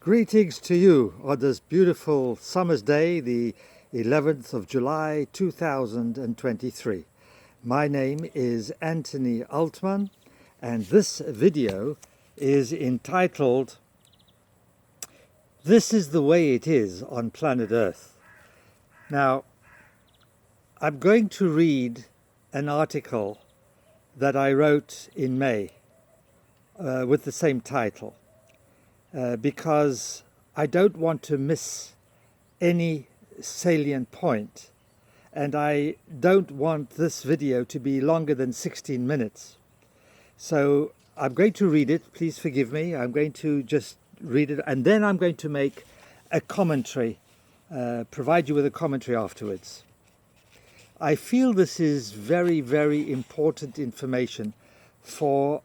Greetings to you on this beautiful summer's day, the 11th of July 2023. My name is Anthony Altman, and this video is entitled "This is the way it is on planet Earth." Now, I'm going to read an article that I wrote in May with the same title. Because I don't want to miss any salient point, and I don't want this video to be longer than 16 minutes. So I'm going to read it. Please forgive me. I'm going to just read it, and then I'm going to make a commentary, provide you with a commentary afterwards. I feel this is very, very important information for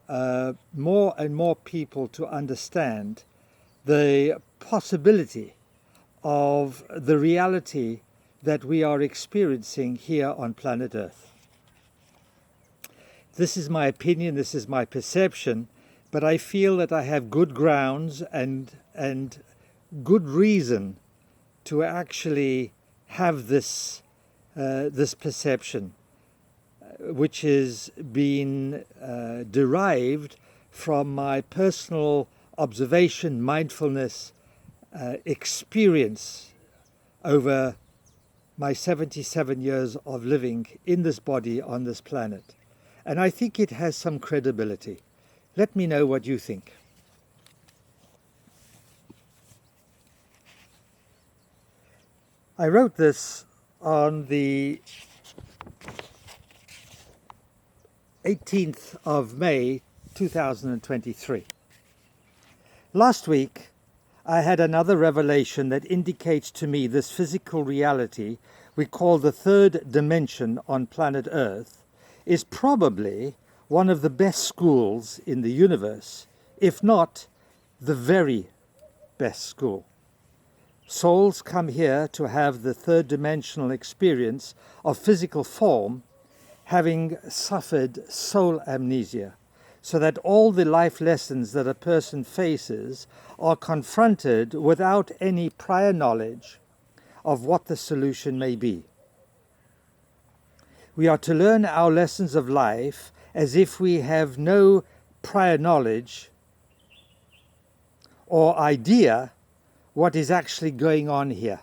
more and more people to understand the possibility of the reality that we are experiencing here on planet Earth. This is my opinion, this is my perception, but I feel that I have good grounds and good reason to actually have this perception, which is being derived from my personal observation, mindfulness, experience over my 77 years of living in this body on this planet. And I think it has some credibility. Let me know what you think. I wrote this on the 18th of May 2023. Last week, I had another revelation that indicates to me this physical reality we call the third dimension on planet Earth is probably one of the best schools in the universe, if not the very best school. Souls come here to have the third dimensional experience of physical form, having suffered soul amnesia, so that all the life lessons that a person faces are confronted without any prior knowledge of what the solution may be. We are to learn our lessons of life as if we have no prior knowledge or idea what is actually going on here.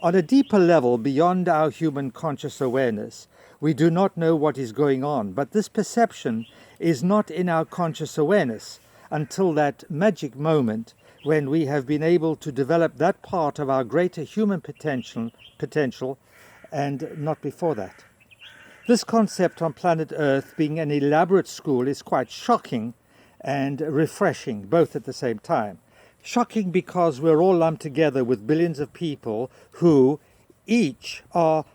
On a deeper level, beyond our human conscious awareness, we do not know what is going on, but this perception is not in our conscious awareness until that magic moment when we have been able to develop that part of our greater human potential, and not before that. This concept on planet Earth being an elaborate school is quite shocking and refreshing, both at the same time. Shocking because we're all lumped together with billions of people who each are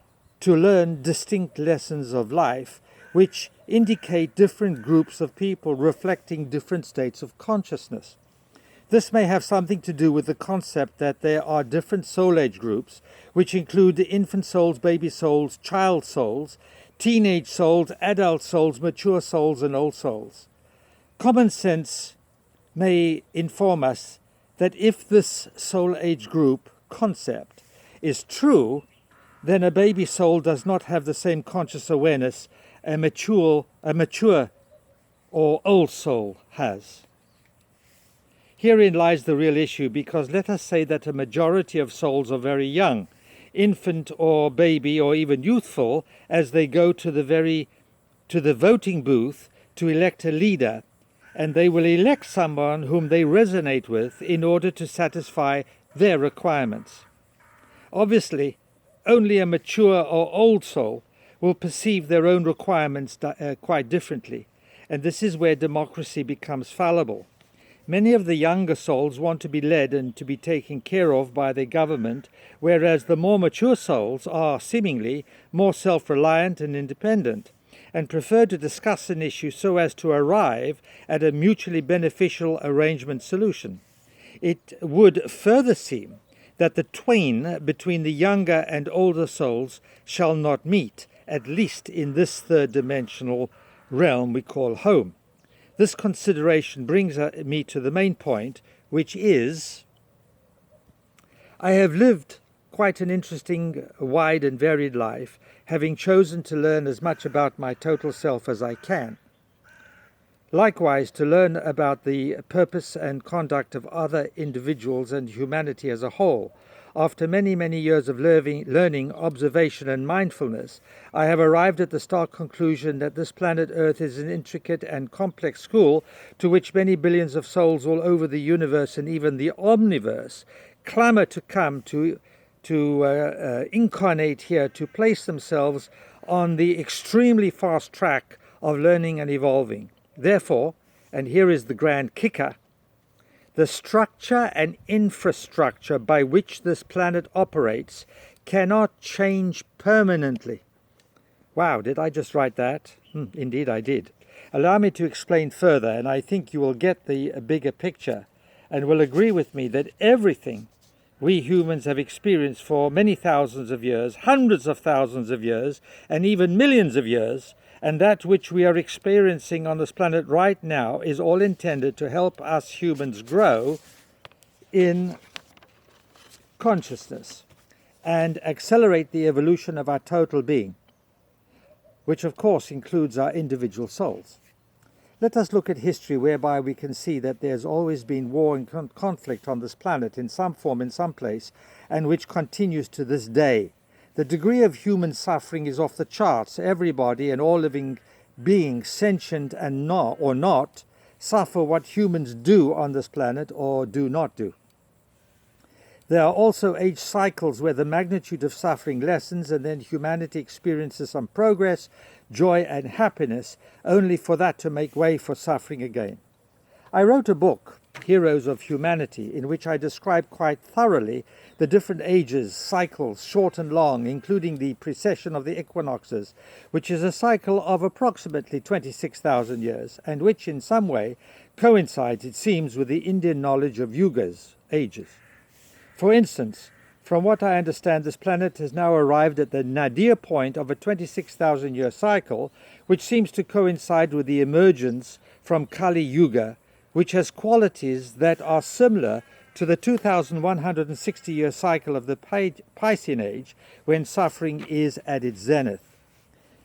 to learn distinct lessons of life, which indicate different groups of people reflecting different states of consciousness. This may have something to do with the concept that there are different soul age groups, which include infant souls, baby souls, child souls, teenage souls, adult souls, mature souls, and old souls. Common sense may inform us that if this soul age group concept is true, then a baby soul does not have the same conscious awareness a mature or old soul has. Herein lies the real issue, because let us say that a majority of souls are very young, infant or baby or even youthful, as they go to the voting booth to elect a leader, and they will elect someone whom they resonate with in order to satisfy their requirements. Obviously, only a mature or old soul will perceive their own requirements quite differently, and this is where democracy becomes fallible. Many of the younger souls want to be led and to be taken care of by their government, whereas the more mature souls are seemingly more self-reliant and independent, and prefer to discuss an issue so as to arrive at a mutually beneficial arrangement solution. It would further seem that the twain between the younger and older souls shall not meet, at least in this third dimensional realm we call home. This consideration brings me to the main point, which is, I have lived quite an interesting, wide and varied life, having chosen to learn as much about my total self as I can. Likewise, to learn about the purpose and conduct of other individuals and humanity as a whole. After many, many years of learning, observation and mindfulness, I have arrived at the stark conclusion that this planet Earth is an intricate and complex school to which many billions of souls all over the universe and even the omniverse clamor to come to incarnate here, to place themselves on the extremely fast track of learning and evolving. Therefore, and here is the grand kicker, the structure and infrastructure by which this planet operates cannot change permanently. Wow, did I just write that? Indeed I did. Allow me to explain further, and I think you will get the bigger picture and will agree with me that everything we humans have experienced for many thousands of years, hundreds of thousands of years, and even millions of years, and that which we are experiencing on this planet right now is all intended to help us humans grow in consciousness and accelerate the evolution of our total being, which of course includes our individual souls. Let us look at history, whereby we can see that there's always been war and conflict on this planet in some form, in some place, and which continues to this day. The degree of human suffering is off the charts. Everybody and all living beings, sentient and not, suffer what humans do on this planet or do not do. There are also age cycles where the magnitude of suffering lessens and then humanity experiences some progress, joy and happiness, only for that to make way for suffering again. I wrote a book, Heroes of Humanity, in which I describe quite thoroughly the different ages, cycles, short and long, including the precession of the equinoxes, which is a cycle of approximately 26,000 years, and which in some way coincides, it seems, with the Indian knowledge of yugas, ages. For instance, from what I understand, this planet has now arrived at the nadir point of a 26,000-year cycle, which seems to coincide with the emergence from Kali Yuga, which has qualities that are similar to the 2,160-year cycle of the Piscean Age, when suffering is at its zenith.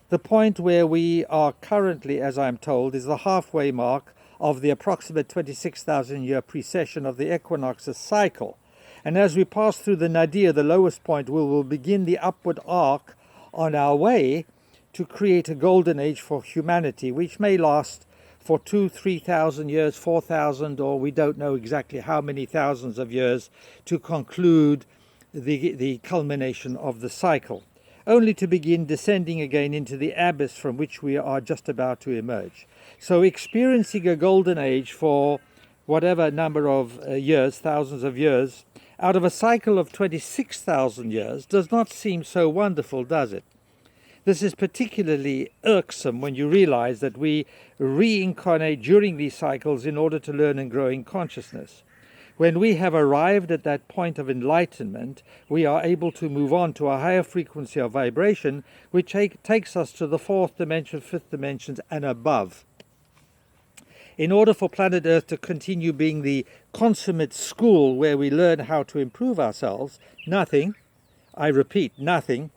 The point where we are currently, as I'm told, is the halfway mark of the approximate 26,000-year precession of the equinoxes cycle. And as we pass through the nadir, the lowest point, we will begin the upward arc on our way to create a golden age for humanity, which may last for 2,000-3,000 years, 4,000, or we don't know exactly how many thousands of years, to conclude the culmination of the cycle, only to begin descending again into the abyss from which we are just about to emerge. So experiencing a golden age for whatever number of years, thousands of years, out of a cycle of 26,000 years does not seem so wonderful, does it? This is particularly irksome when you realize that we reincarnate during these cycles in order to learn and grow in consciousness. When we have arrived at that point of enlightenment, we are able to move on to a higher frequency of vibration, which takes us to the fourth dimension, fifth dimensions, and above. In order for planet Earth to continue being the consummate school where we learn how to improve ourselves, nothing, I repeat, nothing,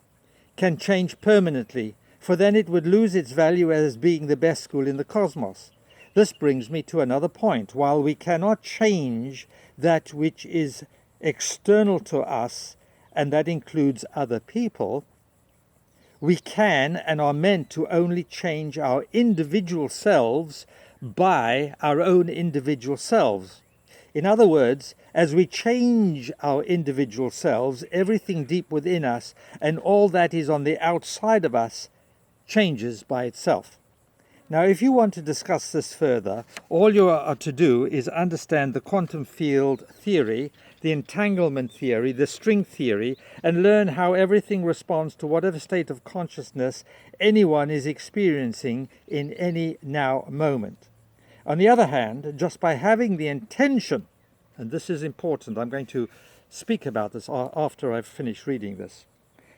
can change permanently, for then it would lose its value as being the best school in the cosmos. This brings me to another point. While we cannot change that which is external to us, and that includes other people, we can and are meant to only change our individual selves by our own individual selves. In other words, as we change our individual selves, everything deep within us and all that is on the outside of us changes by itself. Now, if you want to discuss this further, all you are to do is understand the quantum field theory, the entanglement theory, the string theory, and learn how everything responds to whatever state of consciousness anyone is experiencing in any now moment. On the other hand, just by having the intention, and this is important, I'm going to speak about this after I've finished reading this,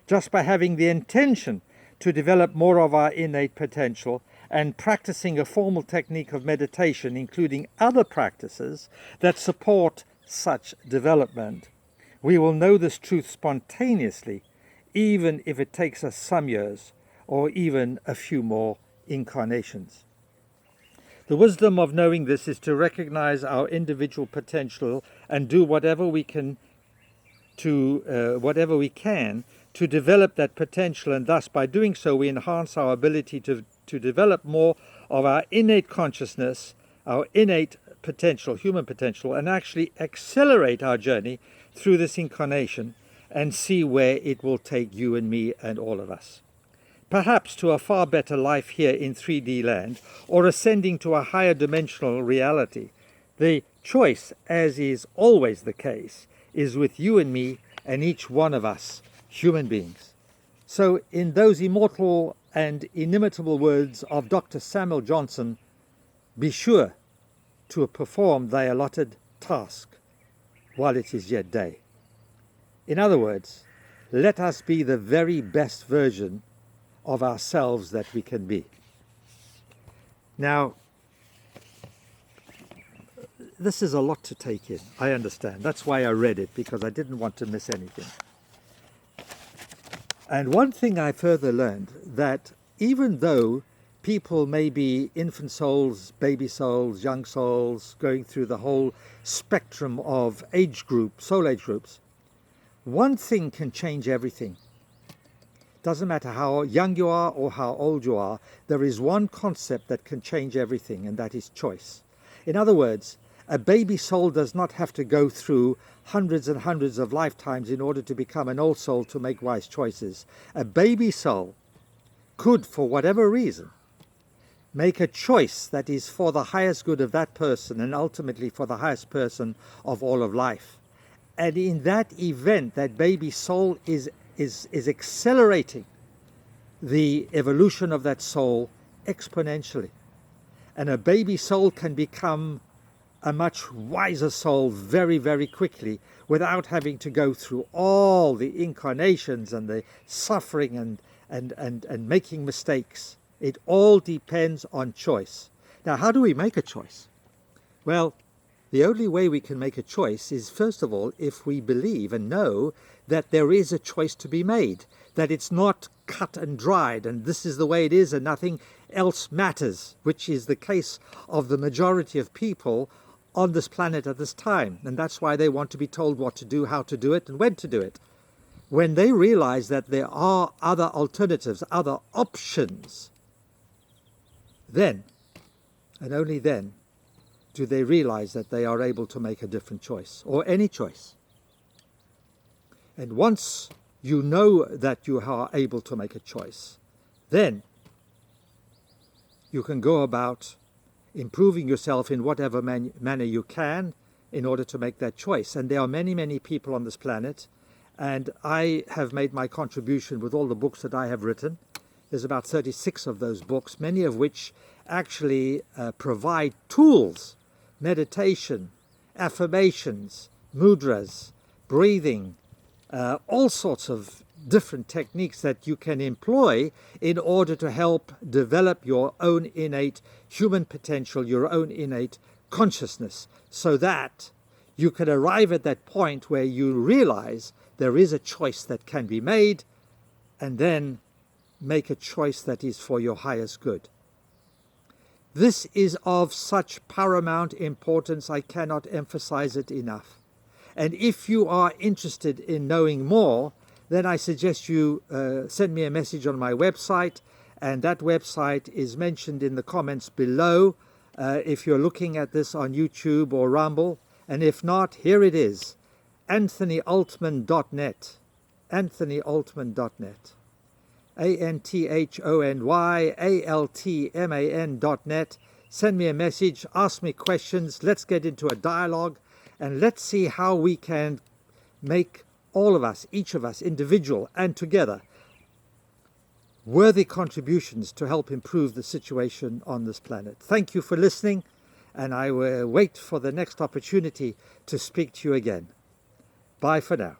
just by having the intention to develop more of our innate potential and practicing a formal technique of meditation, including other practices that support such development, we will know this truth spontaneously, even if it takes us some years or even a few more incarnations. The wisdom of knowing this is to recognize our individual potential and do whatever we can to develop that potential, and thus by doing so we enhance our ability to develop more of our innate consciousness, our innate potential, human potential, and actually accelerate our journey through this incarnation and see where it will take you and me and all of us. Perhaps to a far better life here in 3D land, or ascending to a higher dimensional reality. The choice, as is always the case, is with you and me and each one of us, human beings. So in those immortal and inimitable words of Dr. Samuel Johnson, be sure to perform thy allotted task while it is yet day. In other words, let us be the very best version of ourselves that we can be. Now, this is a lot to take in, I understand. That's why I read it, because I didn't want to miss anything. And one thing I further learned, that even though people may be infant souls, baby souls, young souls, going through the whole spectrum of age group, soul age groups, one thing can change everything. Doesn't matter how young you are or how old you are, there is one concept that can change everything, and that is choice. In other words, a baby soul does not have to go through hundreds and hundreds of lifetimes in order to become an old soul to make wise choices. A baby soul could, for whatever reason, make a choice that is for the highest good of that person and ultimately for the highest person of all of life. And in that event, that baby soul is accelerating the evolution of that soul exponentially. And a baby soul can become a much wiser soul very, very quickly without having to go through all the incarnations and the suffering and making mistakes. It all depends on choice. Now, how do we make a choice? Well, the only way we can make a choice is, first of all, if we believe and know that there is a choice to be made, that it's not cut and dried and this is the way it is and nothing else matters, which is the case of the majority of people on this planet at this time. And that's why they want to be told what to do, how to do it, and when to do it. When they realize that there are other alternatives, other options, then, and only then, do they realize that they are able to make a different choice, or any choice. And once you know that you are able to make a choice, then you can go about improving yourself in whatever manner you can in order to make that choice. And there are many, many people on this planet, and I have made my contribution with all the books that I have written. There's about 36 of those books, many of which actually provide tools, meditation, affirmations, mudras, breathing, all sorts of different techniques that you can employ in order to help develop your own innate human potential, your own innate consciousness, so that you can arrive at that point where you realize there is a choice that can be made, and then make a choice that is for your highest good. This is of such paramount importance, I cannot emphasize it enough. And if you are interested in knowing more, then I suggest you send me a message on my website, and that website is mentioned in the comments below if you're looking at this on YouTube or Rumble. And if not, here it is, anthonyaltman.net, anthonyaltman.net, ANTHONYALTMAN.net. Send me a message, ask me questions, let's get into a dialogue, and let's see how we can make all of us, each of us, individual and together, worthy contributions to help improve the situation on this planet. Thank you for listening, and I will wait for the next opportunity to speak to you again. Bye for now.